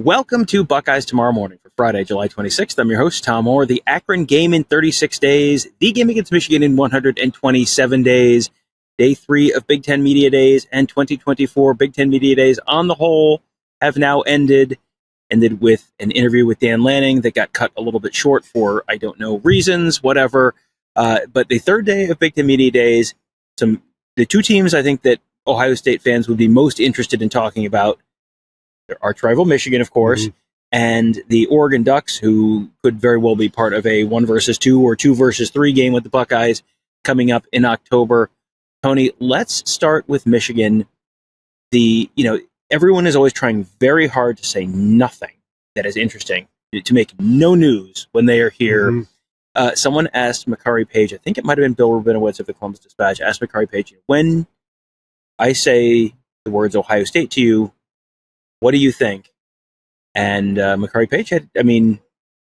Welcome to Buckeyes Tomorrow Morning for Friday, July 26th. I'm your host, Tom Orr. The Akron game in 36 days, the game against Michigan in 127 days, day 3 of Big Ten Media Days, and 2024 Big Ten Media Days on the whole have now ended with an interview with Dan Lanning that got cut a little bit short for, I don't know, reasons, whatever. But the third day of Big Ten Media Days, the two teams I think that Ohio State fans would be most interested in talking about, their arch rival Michigan, of course, and the Oregon Ducks, who could very well be part of a 1 versus 2 or 2 versus 3 game with the Buckeyes coming up in October. Tony, let's start with Michigan. Everyone is always trying very hard to say nothing that is interesting, to make no news when they are here. Someone asked Makari Paige, I think it might have been Bill Rabinowitz of the Columbus Dispatch, asked Makari Paige, when I say the words Ohio State to you, what do you think? And Makari Paige had,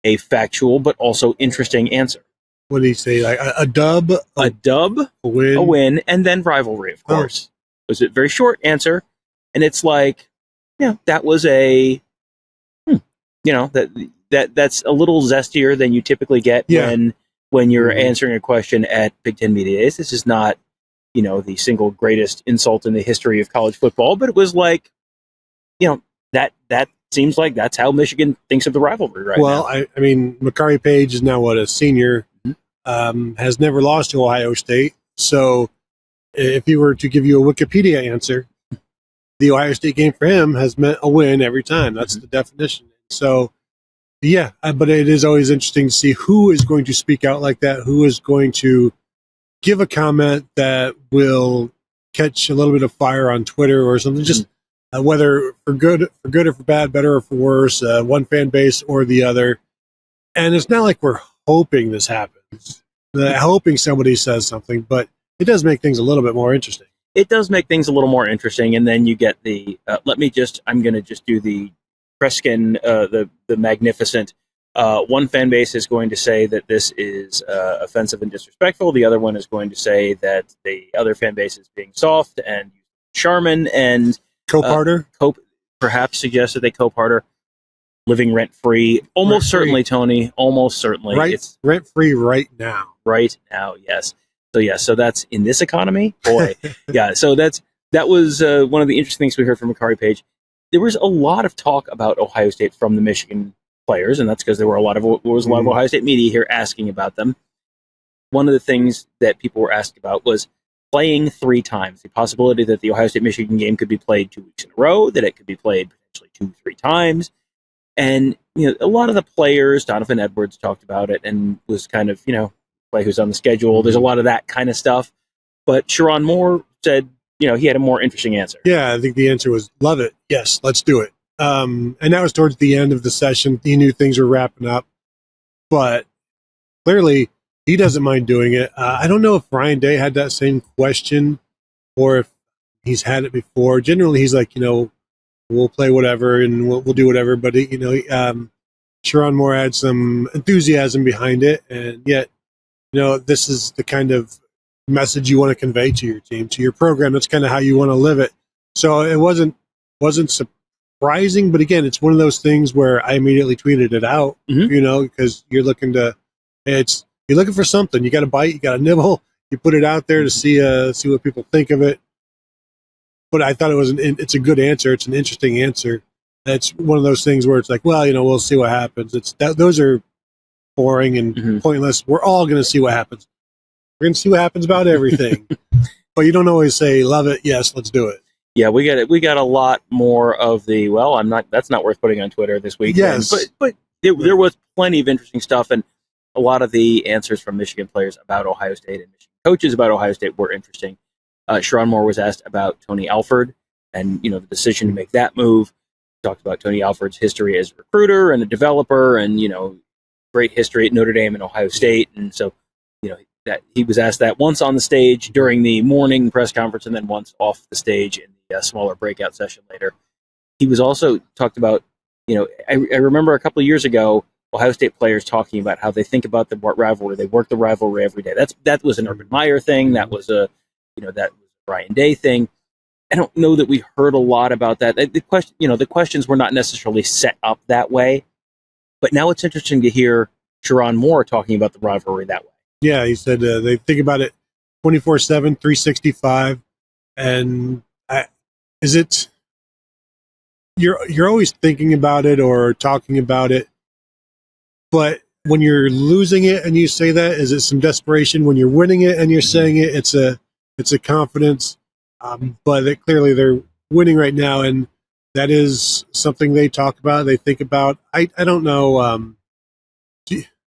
a factual but also interesting answer. What did he say? Like a dub? A dub, a win, and then rivalry, of course. It was a very short answer, and it's like, that was that's a little zestier than you typically get when you're answering a question at Big Ten Media Days. This is not, the single greatest insult in the history of college football, but it was like, that seems like that's how Michigan thinks of the rivalry right now. Well, Makari Paige is now a senior, has never lost to Ohio State. So if he were to give you a Wikipedia answer, the Ohio State game for him has meant a win every time. That's the definition. So, but it is always interesting to see who is going to speak out like that, who is going to give a comment that will catch a little bit of fire on Twitter or something, just whether for good or for bad, better or for worse, one fan base or the other. And it's not like we're hoping this happens, hoping somebody says something, but it does make things a little bit more interesting. It does make things a little more interesting, and then you get the, I'm going to just do the Kreskin, the magnificent. One fan base is going to say that this is offensive and disrespectful. The other one is going to say that the other fan base is being soft, and Sherman and Cope-Harder? Perhaps suggested they Cope-Harder living rent-free. Almost certainly, Tony. Almost certainly. It's rent-free right now. Right now, yes. So that's in this economy? Boy. Yeah, so that was one of the interesting things we heard from Makari Paige. There was a lot of talk about Ohio State from the Michigan players, and that's because there was a lot of Ohio State media here asking about them. One of the things that people were asked about was playing 3 times, the possibility that the Ohio State-Michigan game could be played 2 weeks in a row, that it could be played potentially 2-3 times. And, a lot of the players, Donovan Edwards talked about it and was kind of, play who's on the schedule. There's a lot of that kind of stuff. But Sherrone Moore said, he had a more interesting answer. Yeah, I think the answer was, love it. Yes, let's do it. And that was towards the end of the session. He knew things were wrapping up. But clearly, he doesn't mind doing it. I don't know if Ryan Day had that same question or if he's had it before. Generally, he's like, we'll play whatever and we'll do whatever. But, Sherrone Moore had some enthusiasm behind it. And yet, this is the kind of message you want to convey to your team, to your program. That's kind of how you want to live it. So it wasn't surprising. But, again, it's one of those things where I immediately tweeted it out, because you're looking for something. You got to bite, you got to nibble. You put it out there to see what people think of it. But I thought it's a good answer. It's an interesting answer. It's one of those things where it's like, well, we'll see what happens. Those are boring and pointless. We're all going to see what happens. We're going to see what happens about everything. But you don't always say, love it. Yes, let's do it. Yeah, we got a lot more of the, that's not worth putting on Twitter this weekend. Yes. But there was plenty of interesting stuff, and a lot of the answers from Michigan players about Ohio State and Michigan coaches about Ohio State were interesting. Sherrone Moore was asked about Tony Alford and, the decision to make that move. He talked about Tony Alford's history as a recruiter and a developer and, great history at Notre Dame and Ohio State. And so, that he was asked that once on the stage during the morning press conference and then once off the stage in the smaller breakout session later. He was also talked about, I remember a couple of years ago, Ohio State players talking about how they think about the rivalry. They work the rivalry every day. That was an Urban Meyer thing. That was that was a Ryan Day thing. I don't know that we heard a lot about that. The questions were not necessarily set up that way, but now it's interesting to hear Sherrone Moore talking about the rivalry that way. Yeah, he said they think about it 24/7, 365, and is it you're always thinking about it or talking about it, but when you're losing it and you say that, is it some desperation? When you're winning it and you're saying it, it's a confidence. But clearly they're winning right now, and that is something they talk about, they think about. I don't know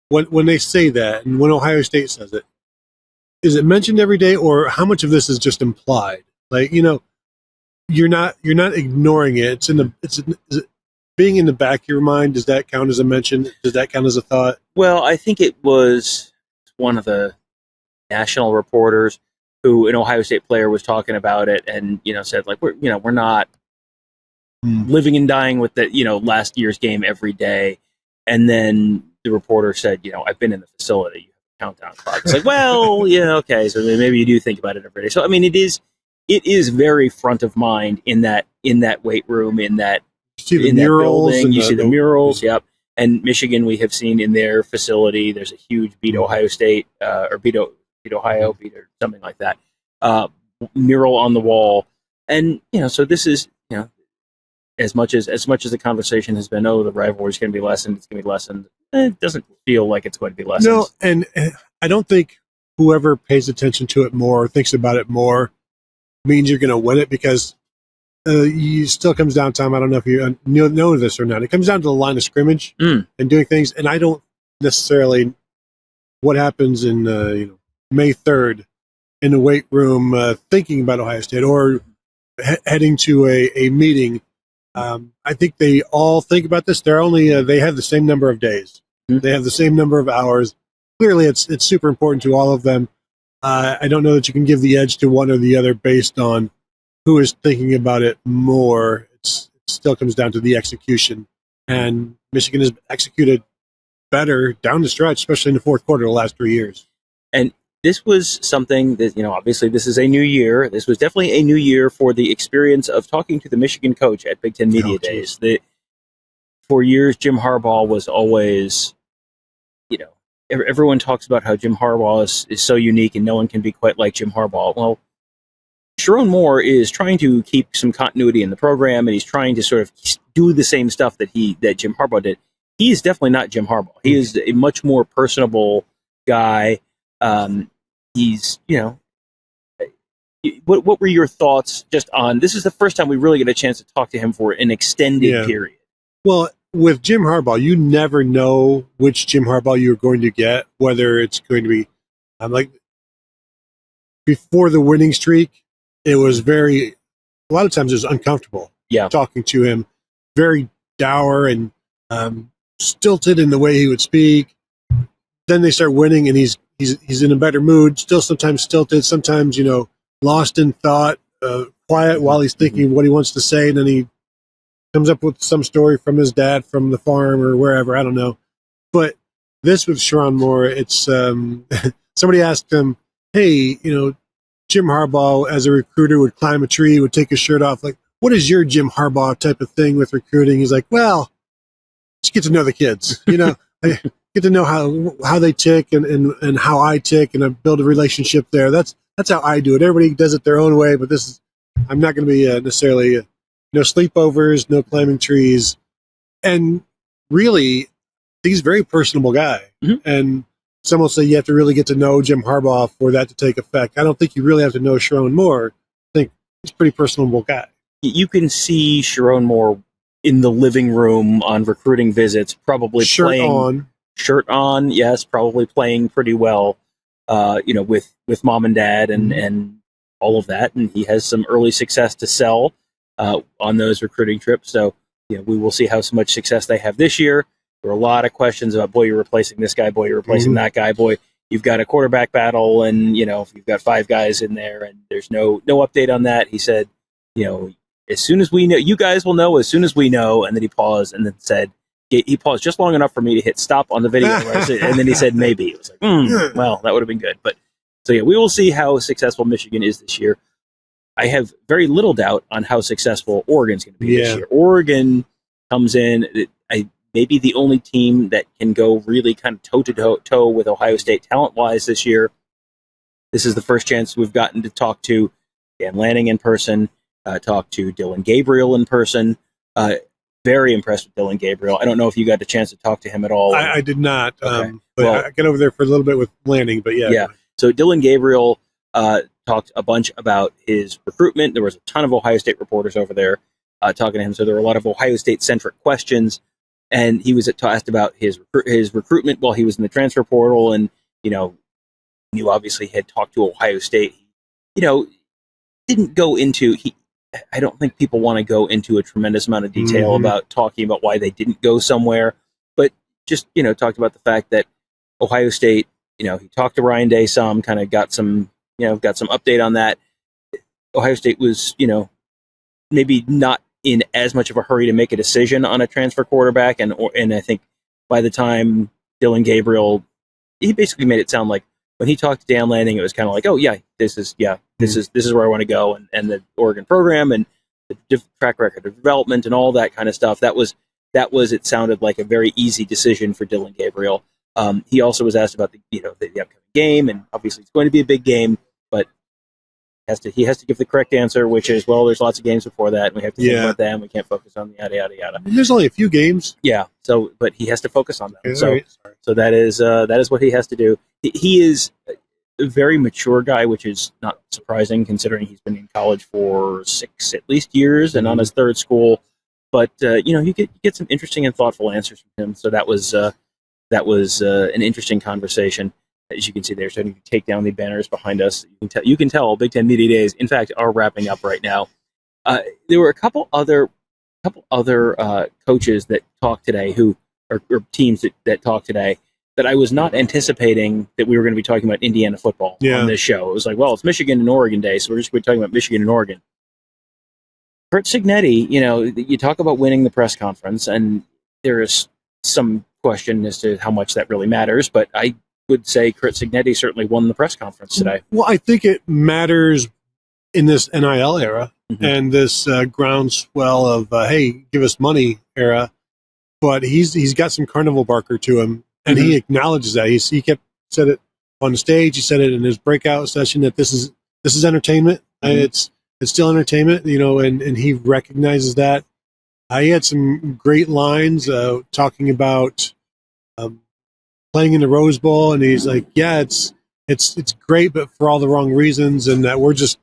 when they say that, and when Ohio State says it, is it mentioned every day, or how much of this is just implied? Like, you're not ignoring it. Is it being in the back of your mind. Does that count as a mention? Does that count as a thought? Well, I think it was one of the national reporters who, an Ohio State player, was talking about it, and said like we're not living and dying with the last year's game every day. And then the reporter said, I've been in the facility. You have a countdown clock. It's like, well, okay, so maybe you do think about it every day. So I mean, it is very front of mind in that weight room, in that building. You see the murals. Yep. And Michigan, we have seen in their facility, there's a huge beat Ohio State or beat Ohio, beat or something like that mural on the wall. And so this is as much as the conversation has been, the rivalry is going to be lessened. It's going to be lessened. It doesn't feel like it's going to be lessened. No, and I don't think whoever pays attention to it more, thinks about it more, means you're going to win it, because it still comes down to time. I don't know if you know this or not. It comes down to the line of scrimmage and doing things. And I don't necessarily what happens in May 3rd in the weight room thinking about Ohio State or heading to a meeting. I think they all think about this. They're only they have the same number of days. They have the same number of hours. Clearly, it's super important to all of them. I don't know that you can give the edge to one or the other based on who is thinking about it more. It still comes down to the execution. And Michigan has executed better down the stretch, especially in the fourth quarter of the last 3 years. And this was something that, obviously this is a new year. This was definitely a new year for the experience of talking to the Michigan coach at Big Ten Media Days. For years, Jim Harbaugh was always, everyone talks about how Jim Harbaugh is so unique and no one can be quite like Jim Harbaugh. Well, Sherrone Moore is trying to keep some continuity in the program, and he's trying to sort of do the same stuff that Jim Harbaugh did. He is definitely not Jim Harbaugh. He is a much more personable guy. He's, what were your thoughts just on, this is the first time we really get a chance to talk to him for an extended period. Well, with Jim Harbaugh, you never know which Jim Harbaugh you're going to get, whether it's going to be, like, before the winning streak, it was a lot of times it was uncomfortable talking to him, very dour and stilted in the way he would speak. Then they start winning and he's in a better mood, still sometimes stilted, sometimes, lost in thought, quiet while he's thinking what he wants to say. And then he comes up with some story from his dad from the farm or wherever, I don't know. But this with Sherrone Moore, it's somebody asked him, hey, Jim Harbaugh as a recruiter would climb a tree, would take his shirt off. Like, what is your Jim Harbaugh type of thing with recruiting? He's like, well, just get to know the kids, I get to know how they tick and how I tick, and I build a relationship there. That's how I do it. Everybody does it their own way, but I'm not going to be necessarily no sleepovers, no climbing trees. And really, he's a very personable guy. And some will say you have to really get to know Jim Harbaugh for that to take effect. I don't think you really have to know Sherrone Moore. I think he's a pretty personable guy. You can see Sherrone Moore in the living room on recruiting visits, probably shirt on, yes, probably playing pretty well, with mom and dad and all of that. And he has some early success to sell on those recruiting trips. So, we will see how much success they have this year. There were a lot of questions about, boy, you're replacing this guy, boy, you're replacing that guy, boy, you've got a quarterback battle, and, you've got 5 guys in there, and there's no update on that. He said, as soon as we know, you guys will know as soon as we know. And then he paused and then said, he paused just long enough for me to hit stop on the video. And then he said, maybe. It was like, well, that would have been good. But so, we will see how successful Michigan is this year. I have very little doubt on how successful Oregon's going to be this Yeah. year. Oregon comes in, maybe the only team that can go really kind of toe-to-toe with Ohio State talent-wise this year. This is the first chance we've gotten to talk to Dan Lanning in person, talk to Dylan Gabriel in person. Very impressed with Dylan Gabriel. I don't know if you got the chance to talk to him at all. I did not. Okay. But Well, I got over there for a little bit with Lanning, but yeah. Yeah. So Dylan Gabriel talked a bunch about his recruitment. There was a ton of Ohio State reporters over there talking to him. So there were a lot of Ohio State-centric questions. And he was asked about his recruitment while he was in the transfer portal. And, you obviously had talked to Ohio State. Didn't go into I don't think people want to go into a tremendous amount of detail about talking about why they didn't go somewhere, but just, talked about the fact that Ohio State, he talked to Ryan Day some, kind of got some update on that. Ohio State was, maybe not in as much of a hurry to make a decision on a transfer quarterback. And I think by the time Dylan Gabriel, he basically made it sound like when he talked to Dan Lanning, it was kind of like, oh yeah, this is where I want to go. And the Oregon program and the track record of development and all that kind of stuff. That was, it sounded like a very easy decision for Dylan Gabriel. He also was asked about the upcoming game, and obviously it's going to be a big game, but he has to give the correct answer, which is, well, there's lots of games before that, and we have to think about them. We can't focus on the yada yada yada. There's only a few games. Yeah. So, but he has to focus on them. Okay, so that is what he has to do. He is a very mature guy, which is not surprising considering he's been in college for 6 at least years and on his third school. But you get some interesting and thoughtful answers from him. So that was an interesting conversation. As you can see, they're starting to take down the banners behind us. You can tell Big Ten Media Days, in fact, are wrapping up right now. There were a couple other coaches that talked today, or teams that talked today, that I was not anticipating that we were going to be talking about Indiana football on this show. It was like, well, it's Michigan and Oregon Day, so we're just going to be talking about Michigan and Oregon. Curt Cignetti, you talk about winning the press conference, and there is some question as to how much that really matters, but I would say Curt Cignetti certainly won the press conference today. Well, I think it matters in this NIL era and this groundswell of, hey, give us money era. But he's got some carnival barker to him, and he acknowledges that. He said it on the stage. He said it in his breakout session that this is entertainment, and it's still entertainment, and he recognizes that. He had some great lines talking about playing in the Rose Bowl, and he's like, yeah, it's great, but for all the wrong reasons, and that we're just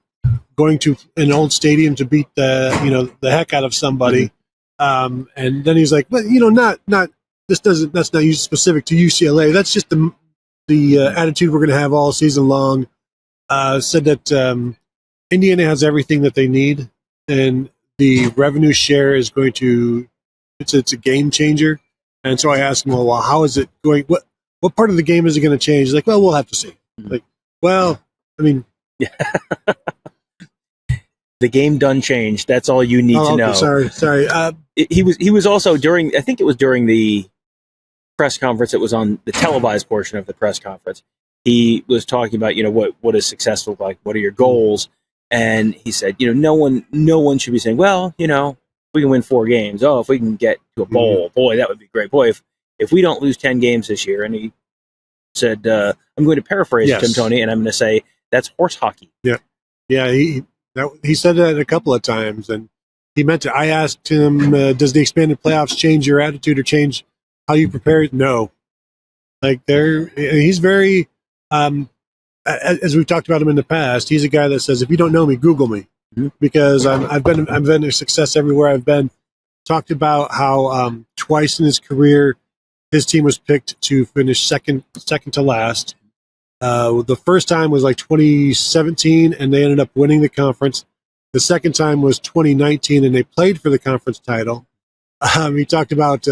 going to an old stadium to beat the heck out of somebody. And then he's like, but that's not specific to UCLA. That's just the attitude we're going to have all season long. Said that Indiana has everything that they need, and the revenue share is going to it's a game changer. And so I asked him, well, how is it going? What part of the game is it going to change? He's like, well, we'll have to see. Like, well, I mean, the game done changed. That's all you need to know. Sorry. He was also during the press conference. It was on the televised portion of the press conference. He was talking about, what is successful like? What are your goals? And he said, no one should be saying, well, we can win 4 games. Oh, if we can get to a bowl, boy, that would be great. Boy, if we don't lose 10 games this year. And he said, I'm going to paraphrase Tim Toney, and I'm going to say that's horse hockey. Yeah. He said that a couple of times, and he meant it. I asked him, does the expanded playoffs change your attitude or change how you prepare? No. Like he's very, as we've talked about him in the past, he's a guy that says, if you don't know me, Google me, because I've been a success everywhere I've been. Talked about how twice in his career his team was picked to finish second to last. The first time was like 2017, and they ended up winning the conference. The second time was 2019, and they played for the conference title. He talked about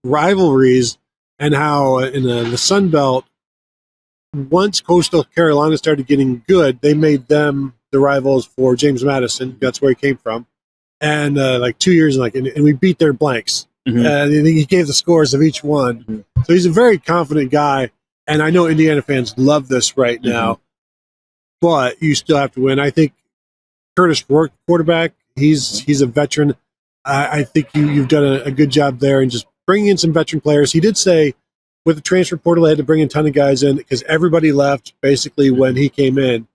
rivalries and how in the Sun Belt, once Coastal Carolina started getting good, they made them the rivals for James Madison. That's where he came from. And 2 years, and we beat their blanks. And he gave the scores of each one. So he's a very confident guy. And I know Indiana fans love this right now, but you still have to win. I think Curtis Rourke, quarterback. He's a veteran. I think you've done a good job there and just bringing in some veteran players. He did say with the transfer portal, they had to bring a ton of guys in because everybody left basically when he came in.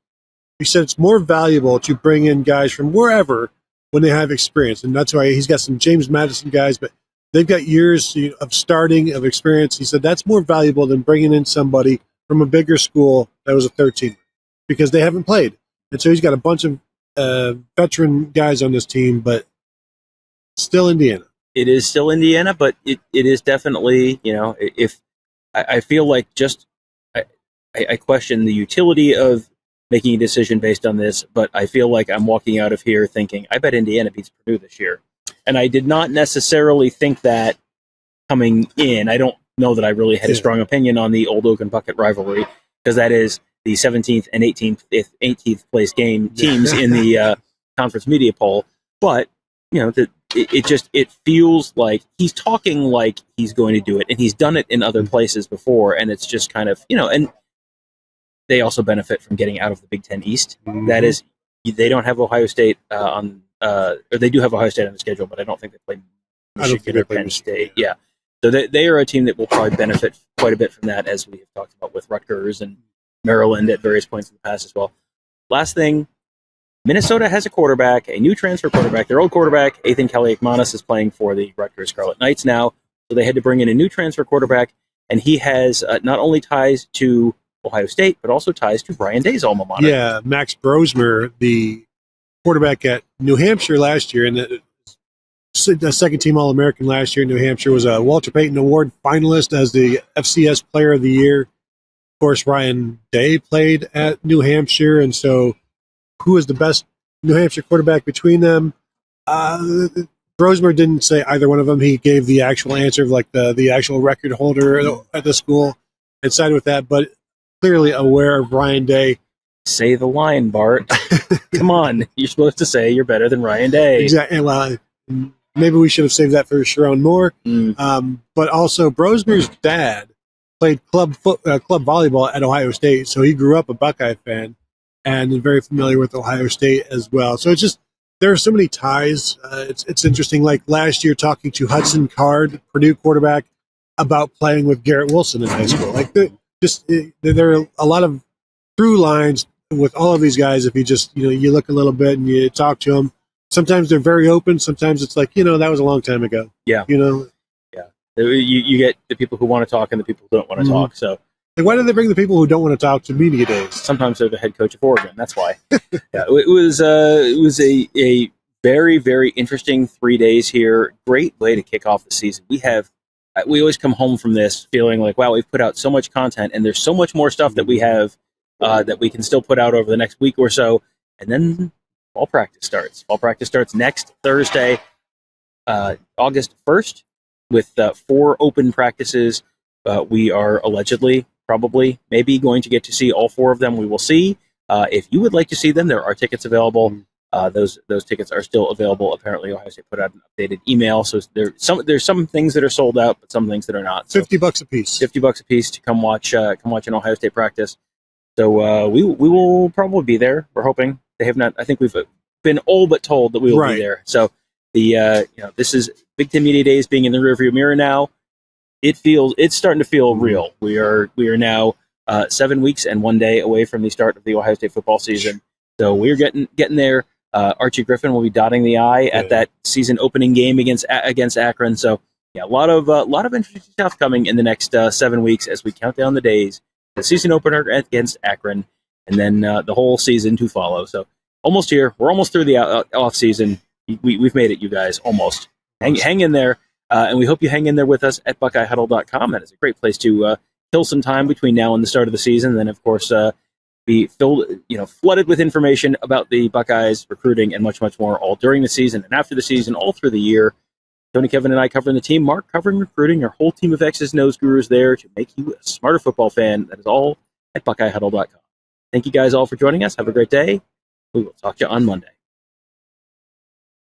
He said it's more valuable to bring in guys from wherever when they have experience. And that's why he's got some James Madison guys, but they've got years of starting, of experience. He said that's more valuable than bringing in somebody from a bigger school that was a 13 because they haven't played. And so he's got a bunch of veteran guys on this team, but still Indiana. It is still Indiana, but it is definitely, if I feel like I question the utility of making a decision based on this, but I feel like I'm walking out of here thinking, I bet Indiana beats Purdue this year. And I did not necessarily think that coming in. I don't know that I really had a strong opinion on the Old Oak and Bucket rivalry, because that is the 17th and 18th place game teams in the conference media poll. But, it feels like he's talking like he's going to do it, and he's done it in other places before, and it's just kind of, and they also benefit from getting out of the Big Ten East. Mm-hmm. That is, they don't have Ohio State or they do have Ohio State on the schedule, but I don't think they play Michigan or Penn State. Yeah. So they are a team that will probably benefit quite a bit from that, as we have talked about with Rutgers and Maryland at various points in the past as well. Last thing, Minnesota has a quarterback, a new transfer quarterback. Their old quarterback, Ethan Kaliakmanis, is playing for the Rutgers Scarlet Knights now. So they had to bring in a new transfer quarterback, and he has not only ties to Ohio State, but also ties to Ryan Day's alma mater. Yeah, Max Brosmer, the quarterback at New Hampshire last year, and the second-team All-American last year in New Hampshire, was a Walter Payton Award finalist as the FCS Player of the Year. Of course, Ryan Day played at New Hampshire, and so who is the best New Hampshire quarterback between them? Brosmer didn't say either one of them. He gave the actual answer of like the actual record holder at the school and sided with that, but clearly aware of Ryan Day. Say the line, Bart. Come on. You're supposed to say you're better than Ryan Day. Exactly. Well, maybe we should have saved that for Sherrone Moore. But also, Brosmer's dad played club volleyball at Ohio State, so he grew up a Buckeye fan and very familiar with Ohio State as well. So it's just, there are so many ties. It's interesting. Like last year, talking to Hudson Card, Purdue quarterback, about playing with Garrett Wilson in high school. Like there are a lot of through lines with all of these guys. If you just you look a little bit and you talk to them, sometimes they're very open. Sometimes it's like that was a long time ago. Yeah, yeah. You get the people who want to talk and the people who don't want to talk. So. Like, why do they bring the people who don't want to talk to media days? Sometimes they're the head coach of Oregon. That's why. Yeah, it was a very, very interesting 3 days here. Great way to kick off the season. We always come home from this feeling like, wow, we've put out so much content, and there's so much more stuff that we have that we can still put out over the next week or so. And then fall practice starts. Fall practice starts next Thursday, August 1st, with 4 open practices. We are allegedly, probably, maybe going to get to see all 4 of them. We will see. If you would like to see them, there are tickets available. Those tickets are still available. Apparently, Ohio State put out an updated email, so there's some things that are sold out, but some things that are not. So $50 a piece. $50 a piece to come watch an Ohio State practice. So we will probably be there. We're hoping. They have not. I think we've been all but told that we will be there. So this is Big Ten Media Days being in the rearview mirror now. It's starting to feel real. We are now 7 weeks and 1 day away from the start of the Ohio State football season. So we're getting there. Archie Griffin will be dotting the I at that season opening game against Akron. So yeah, a lot of interesting stuff coming in the next 7 weeks as we count down the days. The season opener against Akron, and then the whole season to follow. So almost here. We're almost through the off season. We've made it, you guys. Almost. Hang in there. And we hope you hang in there with us at BuckeyeHuddle.com. That is a great place to kill some time between now and the start of the season. And then, of course, be flooded with information about the Buckeyes, recruiting, and much, much more all during the season and after the season, all through the year. Tony, Kevin, and I covering the team. Mark covering recruiting. Our whole team of X's and O's gurus there to make you a smarter football fan. That is all at BuckeyeHuddle.com. Thank you guys all for joining us. Have a great day. We will talk to you on Monday.